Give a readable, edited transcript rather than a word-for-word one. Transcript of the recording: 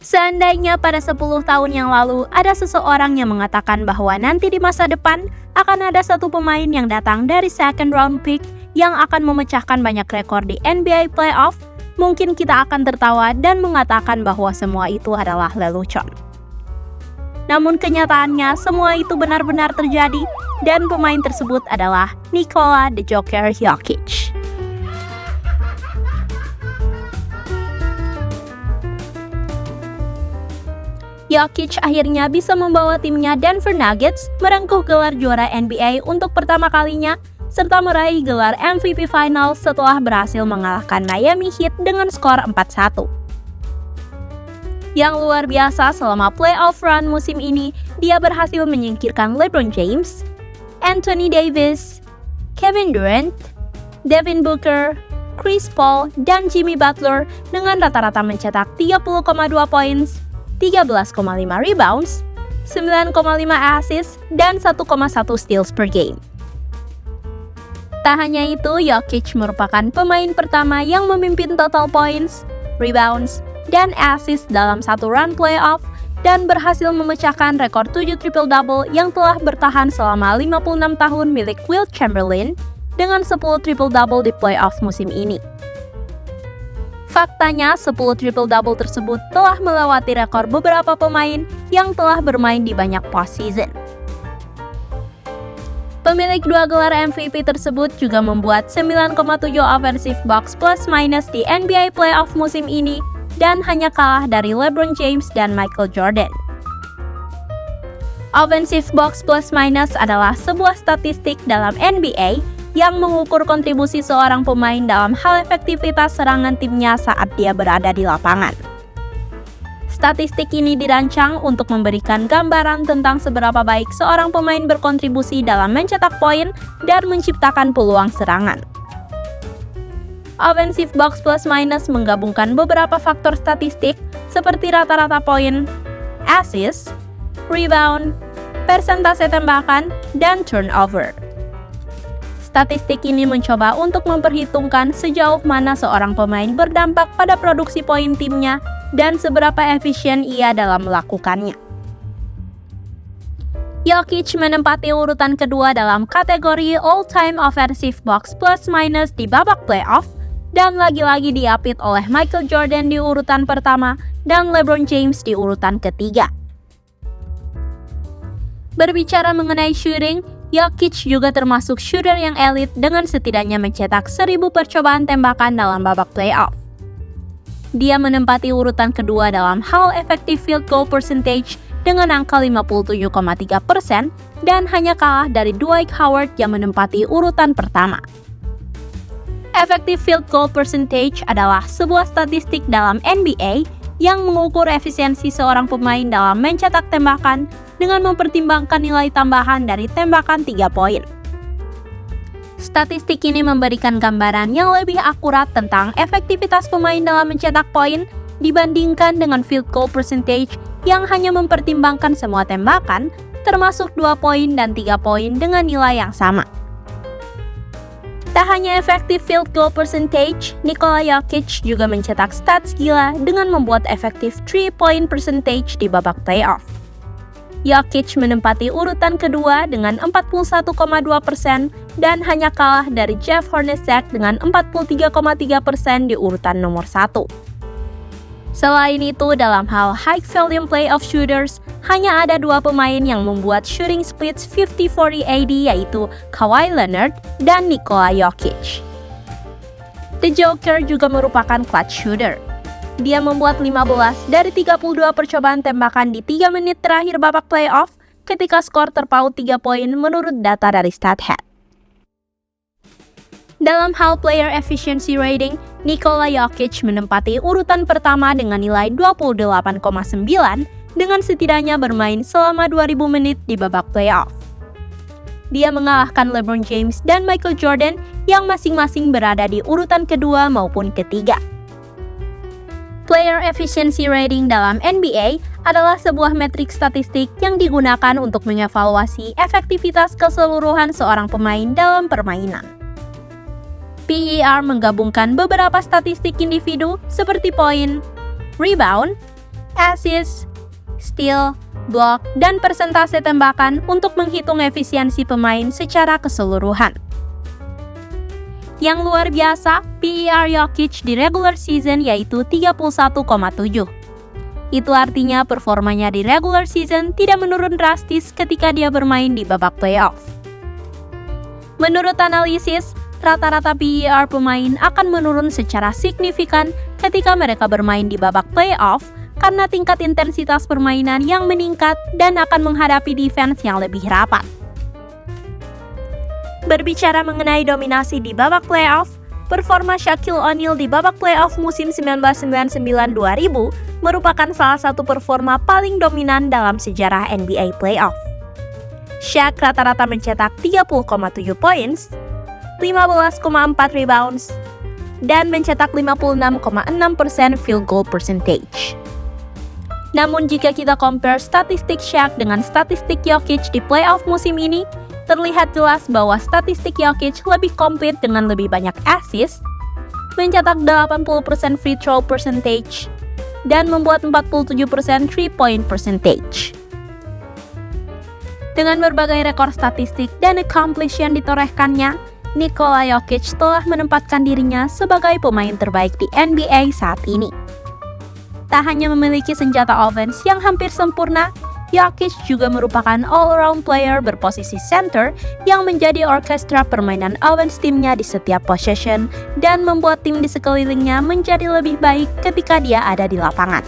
Seandainya pada 10 tahun yang lalu ada seseorang yang mengatakan bahwa nanti di masa depan akan ada satu pemain yang datang dari second round pick yang akan memecahkan banyak rekor di NBA playoff, mungkin kita akan tertawa dan mengatakan bahwa semua itu adalah lelucon. Namun kenyataannya semua itu benar-benar terjadi dan pemain tersebut adalah Nikola The Joker Jokic. Jokic akhirnya bisa membawa timnya Denver Nuggets merengkuh gelar juara NBA untuk pertama kalinya serta meraih gelar MVP Final setelah berhasil mengalahkan Miami Heat dengan skor 4-1. Yang luar biasa selama playoff run musim ini, dia berhasil menyingkirkan LeBron James, Anthony Davis, Kevin Durant, Devin Booker, Chris Paul, dan Jimmy Butler dengan rata-rata mencetak 30,2 points, 13,5 rebounds, 9,5 assists, dan 1,1 steals per game. Tak hanya itu, Jokic merupakan pemain pertama yang memimpin total points, rebounds, dan assists dalam satu run playoff dan berhasil memecahkan rekor 7 triple-double yang telah bertahan selama 56 tahun milik Wilt Chamberlain dengan 10 triple-double di playoff musim ini. Faktanya, 10 triple-double tersebut telah melewati rekor beberapa pemain yang telah bermain di banyak postseason. Pemilik dua gelar MVP tersebut juga membuat 9,7 offensive box plus minus di NBA playoff musim ini dan hanya kalah dari LeBron James dan Michael Jordan. Offensive box plus minus adalah sebuah statistik dalam NBA yang mengukur kontribusi seorang pemain dalam hal efektivitas serangan timnya saat dia berada di lapangan. Statistik ini dirancang untuk memberikan gambaran tentang seberapa baik seorang pemain berkontribusi dalam mencetak poin dan menciptakan peluang serangan. Offensive box plus minus menggabungkan beberapa faktor statistik seperti rata-rata poin, assist, rebound, persentase tembakan, dan turnover. Statistik ini mencoba untuk memperhitungkan sejauh mana seorang pemain berdampak pada produksi poin timnya dan seberapa efisien ia dalam melakukannya. Jokic menempati urutan kedua dalam kategori all-time offensive box plus minus di babak playoff dan lagi-lagi diapit oleh Michael Jordan di urutan pertama dan LeBron James di urutan ketiga. Berbicara mengenai shooting, Jokic juga termasuk shooter yang elit dengan setidaknya mencetak 1.000 percobaan tembakan dalam babak playoff. Dia menempati urutan kedua dalam hal effective field goal percentage dengan angka 57,3% dan hanya kalah dari Dwight Howard yang menempati urutan pertama. Effective field goal percentage adalah sebuah statistik dalam NBA yang mengukur efisiensi seorang pemain dalam mencetak tembakan dengan mempertimbangkan nilai tambahan dari tembakan 3 poin. Statistik ini memberikan gambaran yang lebih akurat tentang efektivitas pemain dalam mencetak poin dibandingkan dengan field goal percentage yang hanya mempertimbangkan semua tembakan, termasuk 2 poin dan 3 poin dengan nilai yang sama. Tak hanya effective field goal percentage, Nikola Jokic juga mencetak stats gila dengan membuat effective 3-point percentage di babak playoff. Jokic menempati urutan kedua dengan 41,2% dan hanya kalah dari Jeff Hornacek dengan 43,3% di urutan nomor 1. Selain itu, dalam hal high volume playoff shooters, hanya ada 2 pemain yang membuat shooting splits 50-40 AD yaitu Kawhi Leonard dan Nikola Jokic. The Joker juga merupakan clutch shooter. Dia membuat 15 dari 32 percobaan tembakan di 3 menit terakhir babak playoff ketika skor terpaut 3 poin menurut data dari StatHead. Dalam hal player efficiency rating, Nikola Jokic menempati urutan pertama dengan nilai 28,9 dengan setidaknya bermain selama 2000 menit di babak playoff. Dia mengalahkan LeBron James dan Michael Jordan yang masing-masing berada di urutan kedua maupun ketiga. Player efficiency rating dalam NBA adalah sebuah metrik statistik yang digunakan untuk mengevaluasi efektivitas keseluruhan seorang pemain dalam permainan. PER menggabungkan beberapa statistik individu seperti poin, rebound, assist, steal, block, dan persentase tembakan untuk menghitung efisiensi pemain secara keseluruhan. Yang luar biasa, PER Jokic di regular season yaitu 31,7. Itu artinya performanya di regular season tidak menurun drastis ketika dia bermain di babak playoff. Menurut analisis, rata-rata PER pemain akan menurun secara signifikan ketika mereka bermain di babak playoff karena tingkat intensitas permainan yang meningkat dan akan menghadapi defense yang lebih rapat. Berbicara mengenai dominasi di babak playoff, performa Shaquille O'Neal di babak playoff musim 1999-2000 merupakan salah satu performa paling dominan dalam sejarah NBA playoff. Shaq rata-rata mencetak 30,7 points, 15,4 rebounds, dan mencetak 56,6% field goal percentage. Namun jika kita compare statistik Shaq dengan statistik Jokic di playoff musim ini, terlihat jelas bahwa statistik Jokic lebih komplit dengan lebih banyak assist, mencetak 80% free throw percentage, dan membuat 47% 3-point percentage. Dengan berbagai rekor statistik dan accomplish yang ditorehkannya, Nikola Jokic telah menempatkan dirinya sebagai pemain terbaik di NBA saat ini. Tak hanya memiliki senjata offense yang hampir sempurna, Jokic juga merupakan all-around player berposisi center yang menjadi orkestra permainan offense timnya di setiap possession dan membuat tim di sekelilingnya menjadi lebih baik ketika dia ada di lapangan.